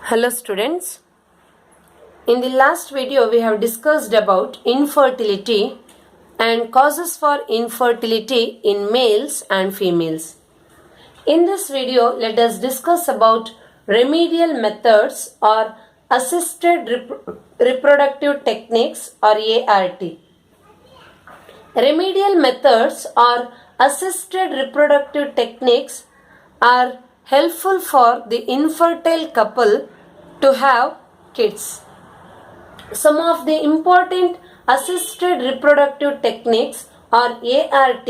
Hello students. In the last video we have discussed about infertility and causes for infertility in males and females. In this video let us discuss about remedial methods or assisted reproductive techniques or ART. Remedial methods or assisted reproductive techniques are helpful for the infertile couple to have kids. Some of the important assisted reproductive techniques or ART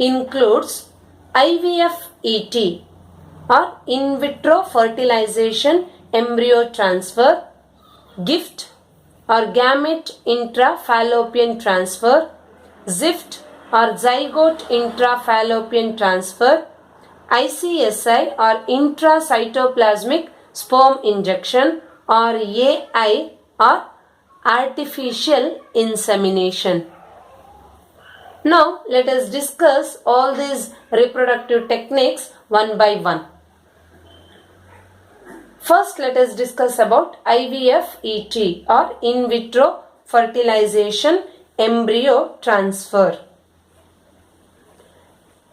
includes IVF-ET or in vitro fertilization embryo transfer, GIFT or gamete intrafallopian transfer, ZIFT or zygote intrafallopian transfer, ICSI or intracytoplasmic sperm injection or AI or artificial insemination. Now let us discuss all these reproductive techniques one by one. First let us discuss about IVF-ET or in vitro fertilization embryo transfer.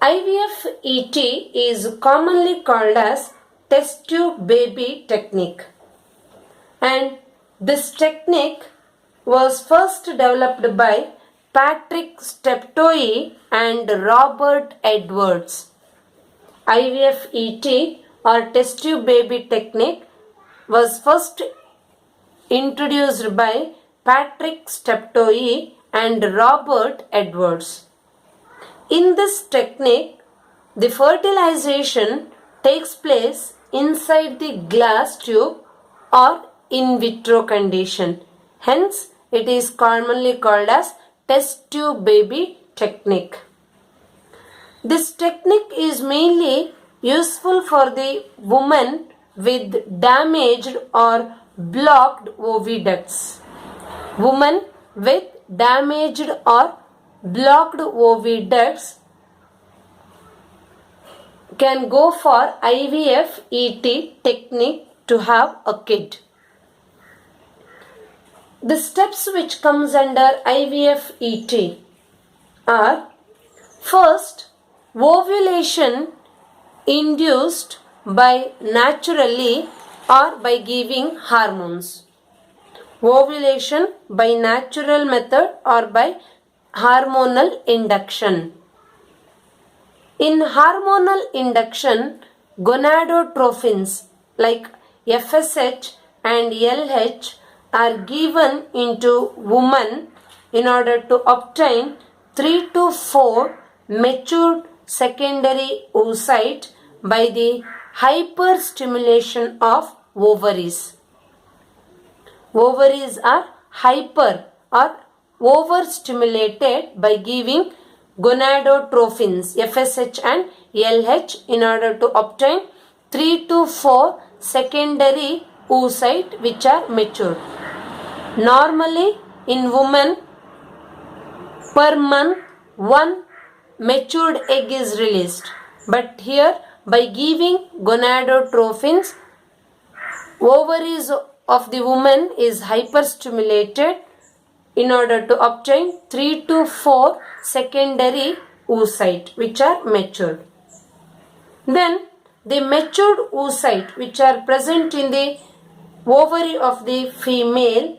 IVF-ET is commonly called as test tube baby technique, and this technique was first developed by Patrick Steptoe and Robert Edwards. IVF-ET or test tube baby technique was first introduced by Patrick Steptoe and Robert Edwards. In this technique, the fertilization takes place inside the glass tube or in vitro condition. Hence, it is commonly called as test tube baby technique. This technique is mainly useful for the woman with damaged or blocked oviducts. Women with damaged or blocked oviducts can go for IVF-ET technique to have a kid. The steps which comes under IVF-ET are: first, ovulation induced by naturally or by giving hormones. Ovulation by natural method or by hormonal induction. In hormonal induction, gonadotrophins like FSH and LH are given into woman in order to obtain 3 to 4 matured secondary oocyte by the hyperstimulation of ovaries. Ovaries are hyper or overstimulated by giving gonadotrophins FSH and LH in order to obtain 3 to 4 secondary oocyte which are matured. Normally in women per month one matured egg is released, but here by giving gonadotrophins, ovaries of the woman is hyperstimulated in order to obtain 3 to 4 secondary oocyte which are matured. Then the matured oocyte which are present in the ovary of the female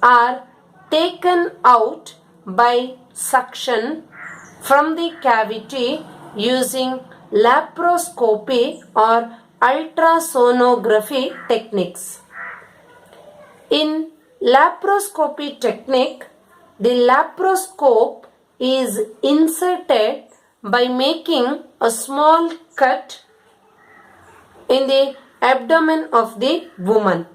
are taken out by suction from the cavity using laparoscopy or ultrasonography techniques. In laparoscopy technique, the laparoscope is inserted by making a small cut in the abdomen of the woman.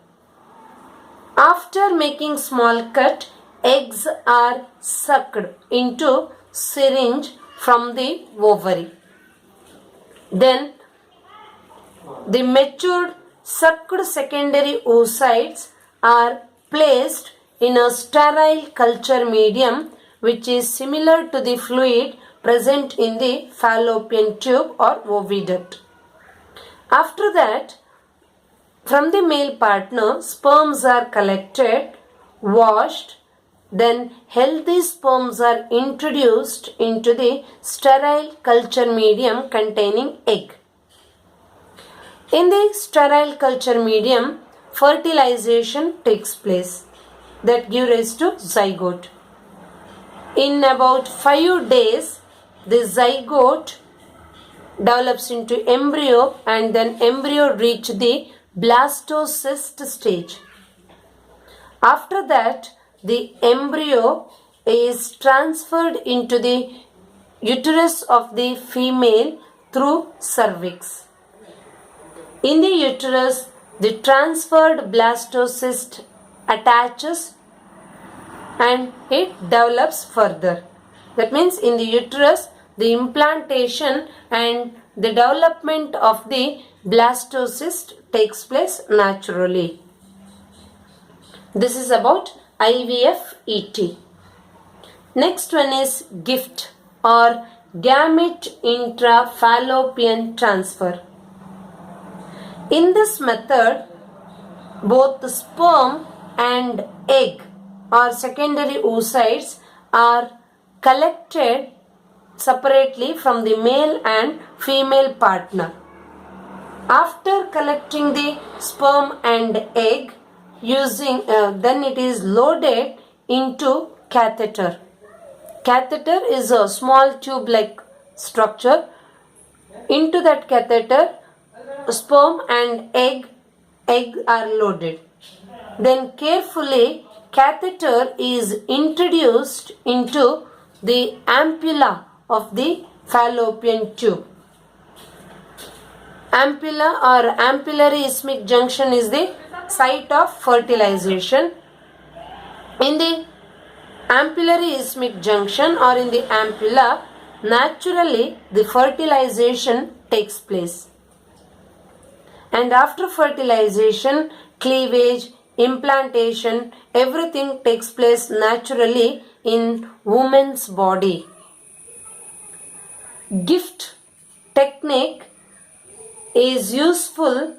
After making small cut, eggs are sucked into syringe from the ovary. Then the matured sucked secondary oocytes are placed in a sterile culture medium which is similar to the fluid present in the fallopian tube or oviduct. After that, From the male partner, sperms are collected, washed, then healthy sperms are introduced into the sterile culture medium containing egg. In the sterile culture medium, fertilization takes place that gives rise to zygote. In about 5 days, the zygote develops into embryo and then embryo reach the blastocyst stage. After that, the embryo is transferred into the uterus of the female through cervix. In the uterus, the transferred blastocyst attaches and it develops further. That means in the uterus, the implantation and the development of the blastocyst takes place naturally. This is about IVF ET. Next one is GIFT or gamete intrafallopian transfer. In this method, both the sperm and egg or secondary oocytes are collected separately from the male and female partner. After collecting the sperm and egg, then it is loaded into catheter. Catheter is a small tube-like structure. Into that catheter, sperm and egg are loaded. Then carefully, catheter is introduced into the ampulla of the fallopian tube. Ampulla or ampullary isthmic junction is the site of fertilization. In the ampullary isthmic junction or in the ampulla, naturally the fertilization takes place. And after fertilization, cleavage, implantation, everything takes place naturally in woman's body. GIFT technique is useful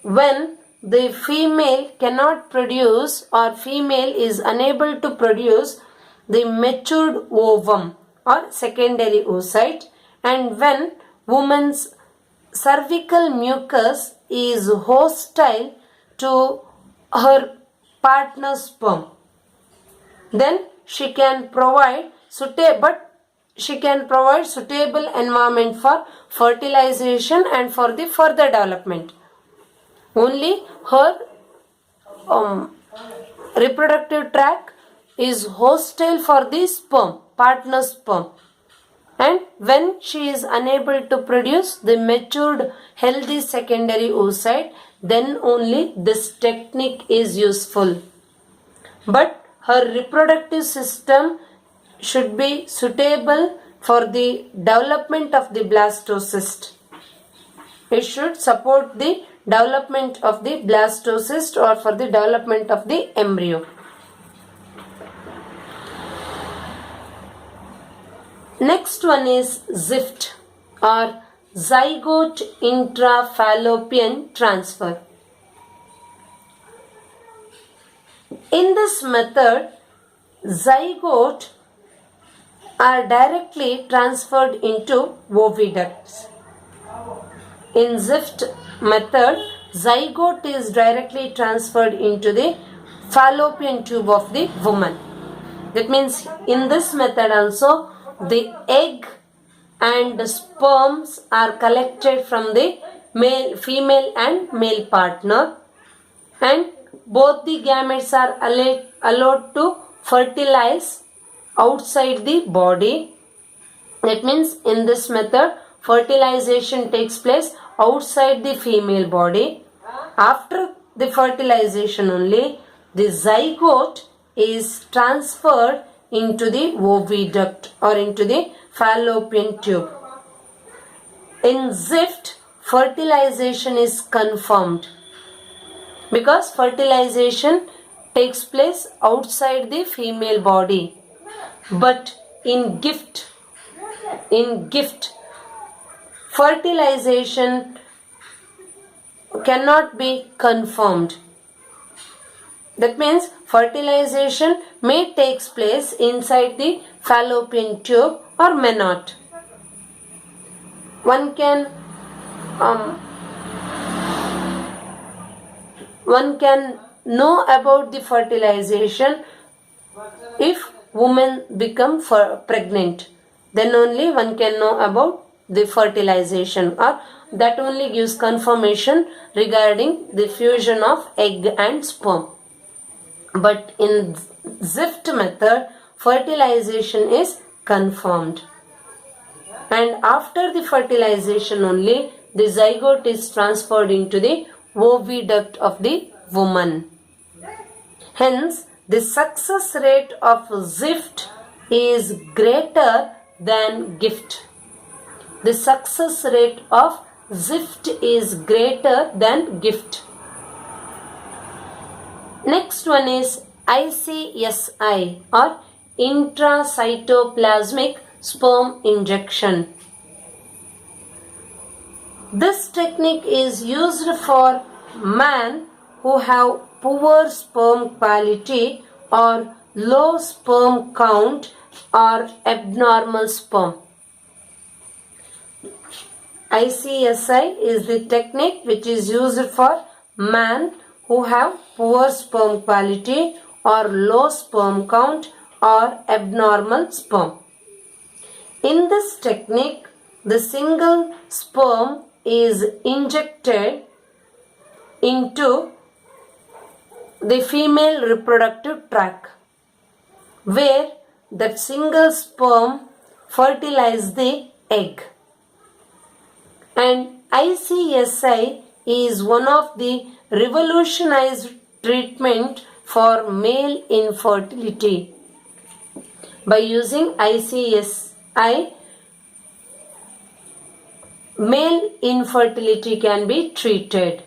when the female cannot produce or female is unable to produce the matured ovum or secondary oocyte, and when woman's cervical mucus is hostile to her partner's sperm. Then she can provide suitable environment for fertilization and for the further development. Only her reproductive tract is hostile for the sperm, partner's sperm. And when she is unable to produce the matured healthy secondary oocyte, then only this technique is useful. But her reproductive system should be suitable for the development of the blastocyst. It should support the development of the blastocyst or for the development of the embryo. Next one is ZIFT or zygote intrafallopian transfer. In this method, zygote are directly transferred into oviducts. In ZIFT method, zygote is directly transferred into the fallopian tube of the woman. That means in this method also the egg and the sperms are collected from the female and male partner, and both the gametes are allowed to fertilize outside the body. That means in this method fertilization takes place outside the female body. After the fertilization only, the zygote is transferred into the oviduct or into the fallopian tube. In ZIFT, fertilization is confirmed because fertilization takes place outside the female body. But in GIFT, fertilization cannot be confirmed. That means fertilization may take place inside the fallopian tube or may not. One can know about the fertilization if women become pregnant. Then only one can know about the fertilization, or that only gives confirmation regarding the fusion of egg and sperm. But in ZIFT method, fertilization is confirmed. And after the fertilization only, the zygote is transferred into the oviduct of the woman. Hence, the success rate of ZIFT is greater than GIFT. The success rate of ZIFT is greater than GIFT. Next one is ICSI, or intracytoplasmic sperm injection. This technique is used for men who have poor sperm quality or low sperm count or abnormal sperm. ICSI is the technique which is used for men who have poor sperm quality or low sperm count or abnormal sperm. In this technique, the single sperm is injected into the female reproductive tract, where that single sperm fertilizes the egg. And ICSI is one of the revolutionized treatment for male infertility. By using ICSI, male infertility can be treated.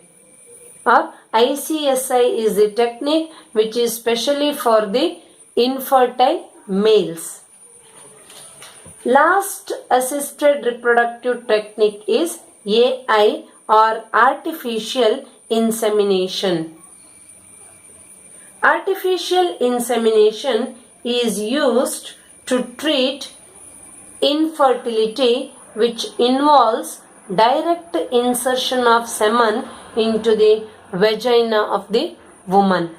Or ICSI is the technique which is specially for the infertile males. Last assisted reproductive technique is AI, or artificial insemination. Artificial insemination is used to treat infertility which involves direct insertion of semen into the vagina of the woman.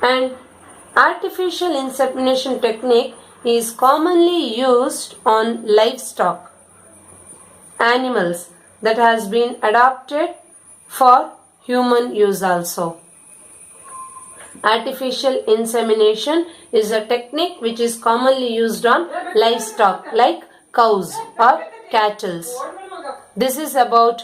And artificial insemination technique is commonly used on livestock, animals that has been adopted for human use also. Artificial insemination is a technique which is commonly used on livestock like cows or cattle. This is about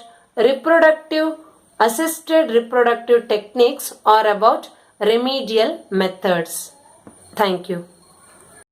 assisted reproductive techniques or about remedial methods. Thank you.